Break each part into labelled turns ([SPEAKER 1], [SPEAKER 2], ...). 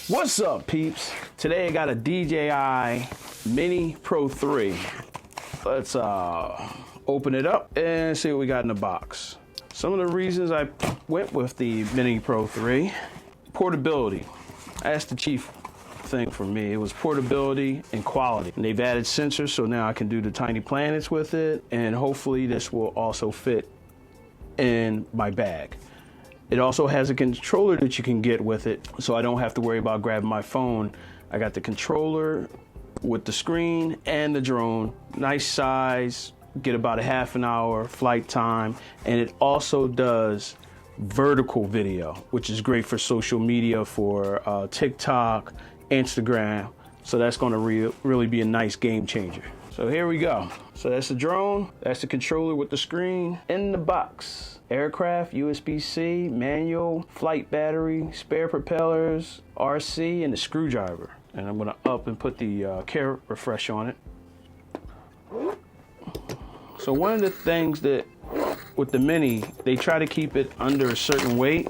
[SPEAKER 1] What's up, peeps? Today I got a DJI Mini Pro 3. Let's open it up and see what we got in the box. Some of the reasons I went with the Mini Pro 3, portability. That's the chief thing for me. It was portability and quality. And they've added sensors, so now I can do the tiny planets with it, and hopefully this will also fit in my bag. It also has a controller that you can get with it, so I don't have to worry about grabbing my phone. I got the controller with the screen and the drone. Nice size, get about a half an hour flight time, and it also does vertical video, which is great for social media, for TikTok, Instagram. So that's going to really be a nice game changer. So here we go. So that's the drone, that's the controller with the screen in the box. Aircraft, USB-C, manual, flight battery, spare propellers, RC, and the screwdriver. And I'm gonna up and put the Care Refresh on it. So one of the things that with the Mini, they try to keep it under a certain weight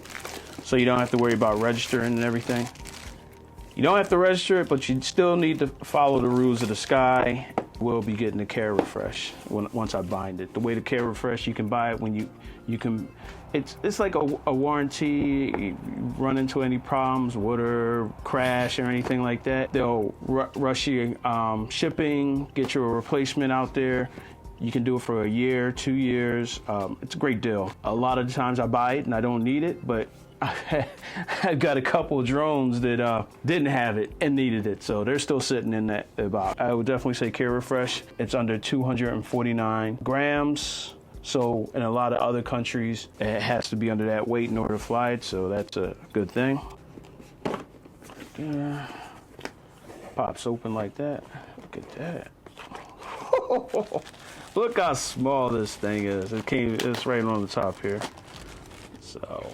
[SPEAKER 1] so you don't have to worry about registering and everything. You don't have to register it, but you still need to follow the rules of the sky. We'll be getting the Care Refresh once I bind it. The way the Care Refresh, you can buy it when you can, it's like a warranty. You run into any problems, water, crash, or anything like that, they'll rush you shipping, get you a replacement out there. You can do it for a year, 2 years. It's a great deal. A lot of the times I buy it and I don't need it, but I've got a couple of drones that didn't have it and needed it, so they're still sitting in that box. I would definitely say Care Refresh. It's under 249 grams, so in a lot of other countries, it has to be under that weight in order to fly it, so that's a good thing. Pops open like that. Look at that. Look how small this thing is. It's right on the top here. So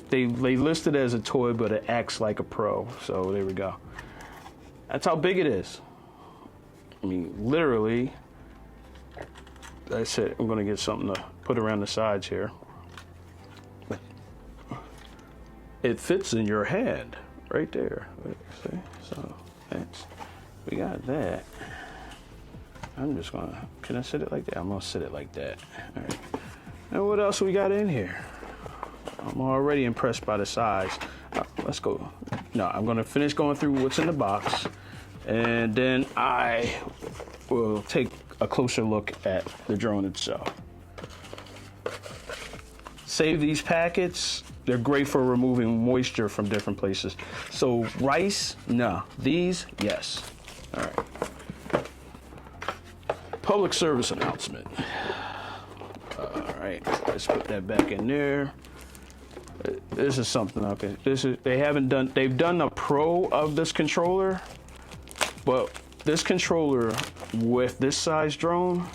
[SPEAKER 1] they list it as a toy, but it acts like a Pro. So there we go. That's how big it is. I mean, literally, that's it. I'm gonna get something to put around the sides here. It fits in your hand right there. See? So we got that. I'm just gonna, can I sit it like that? I'm gonna sit it like that. All right. And what else we got in here? I'm already impressed by the size. Let's go. No, I'm gonna finish going through what's in the box, and then I will take a closer look at the drone itself. Save these packets. They're great for removing moisture from different places. So rice, no. These, yes. All right. Public service announcement. All right, let's put that back in there. This is something, okay. They've done a Pro of this controller, but this controller with this size drone,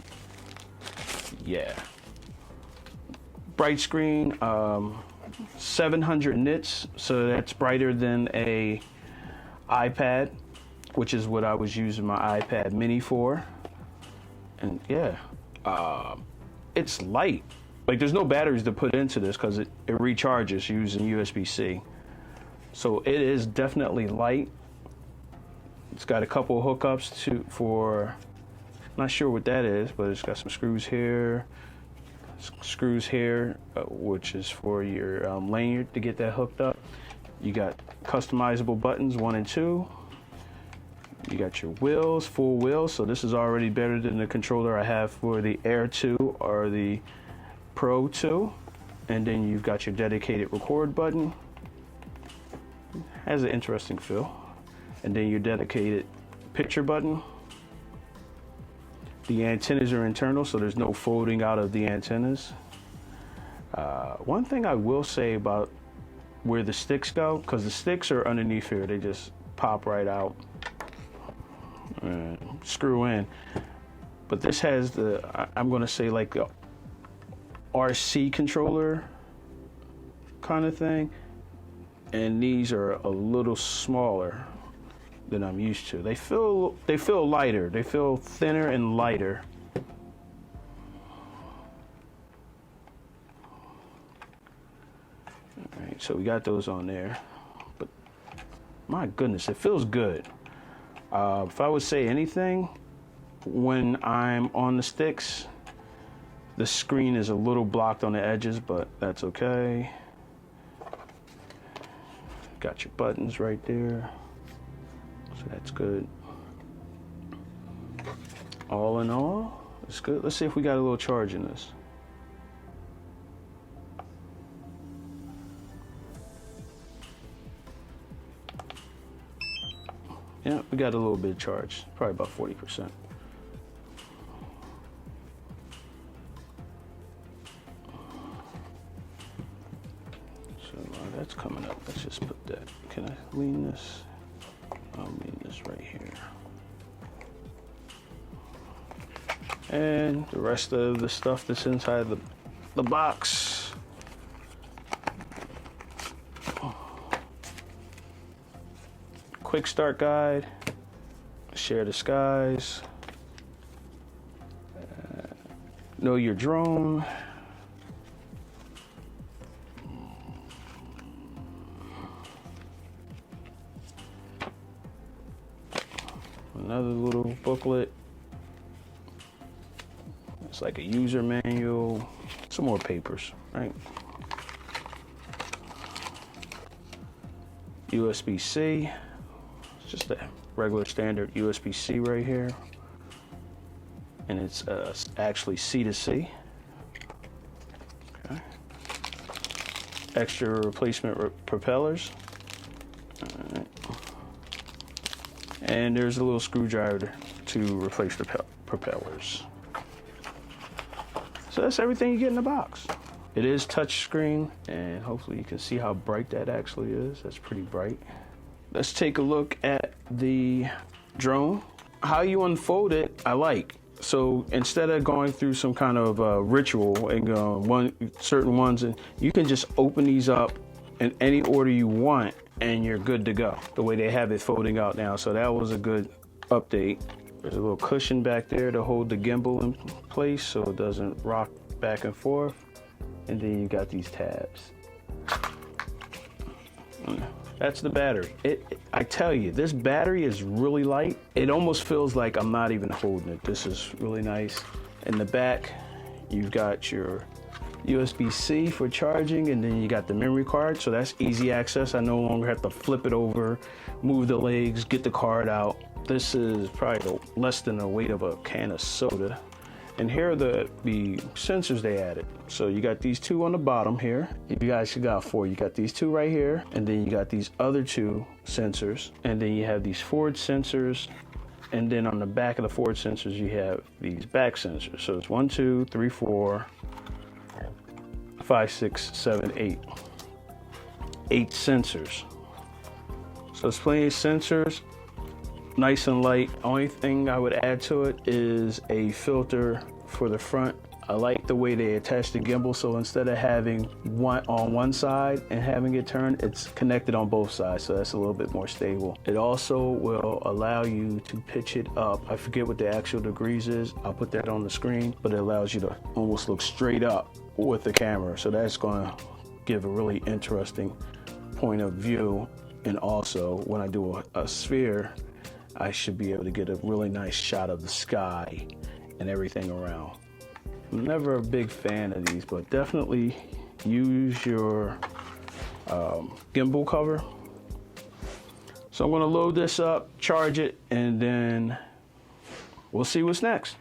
[SPEAKER 1] yeah. Bright screen, 700 nits, so that's brighter than a iPad, which is what I was using my iPad Mini for. And yeah, it's light. Like, there's no batteries to put into this because it recharges using USB-C. So it is definitely light. It's got a couple of hookups for, not sure what that is, but it's got some screws here, which is for your lanyard to get that hooked up. You got customizable buttons 1 and 2. You got your wheels, full wheels, so this is already better than the controller I have for the Air 2 or the Pro 2. And then you've got your dedicated record button. Has an interesting feel. And then your dedicated picture button. The antennas are internal, so there's no folding out of the antennas. One thing I will say about where the sticks go, because the sticks are underneath here, they just pop right out. Screw in, but this has the, I'm going to say, like the RC controller kind of thing, and these are a little smaller than I'm used to. They feel lighter, they feel thinner and lighter. All right, so we got those on there, but My goodness, it feels good. If I would say anything, when I'm on the sticks, the screen is a little blocked on the edges, but that's okay. Got your buttons right there, so that's good. All in all, it's good. Let's see if we got a little charge in this. Yeah, we got a little bit of charge, probably about 40%. So that's coming up. Let's just put that. Can I lean this? I'll lean this right here. And the rest of the stuff that's inside the box. Quick start guide, share the skies, know your drone, another little booklet. It's like a user manual, some more papers, right? USB-C. Just a regular standard USB-C right here, and it's actually C to C. Okay. Extra replacement propellers. All right. And there's a little screwdriver to replace the propellers. So that's everything you get in the box. It is touchscreen, and hopefully you can see how bright that actually is. That's pretty bright. Let's take a look at the drone. How you unfold it, I like. So instead of going through some kind of ritual and certain ones, you can just open these up in any order you want, and you're good to go. The way they have it folding out now, so that was a good update. There's a little cushion back there to hold the gimbal in place so it doesn't rock back and forth. And then you got these tabs. That's the battery. I tell you, this battery is really light. It almost feels like I'm not even holding it. This is really nice. In the back, you've got your USB-C for charging, and then you got the memory card, so that's easy access. I no longer have to flip it over, move the legs, get the card out. This is probably less than the weight of a can of soda. And here are the sensors they added. So you got these two on the bottom here. You guys should got four. You got these two right here, and then you got these other two sensors, and then you have these forward sensors, and then on the back of the forward sensors you have these back sensors. So it's 1, 2, 3, 4, 5, 6, 7, 8. 8 sensors. So it's plenty of sensors. Nice and light. Only thing I would add to it is a filter for the front. I like the way they attach the gimbal, so instead of having one on one side and having it turn, it's connected on both sides, so that's a little bit more stable. It also will allow you to pitch it up. I forget what the actual degrees is. I'll put that on the screen, but it allows you to almost look straight up with the camera, so that's going to give a really interesting point of view. And also, when I do a sphere, I should be able to get a really nice shot of the sky and everything around. I'm never a big fan of these, but definitely use your gimbal cover. So I'm gonna load this up, charge it, and then we'll see what's next.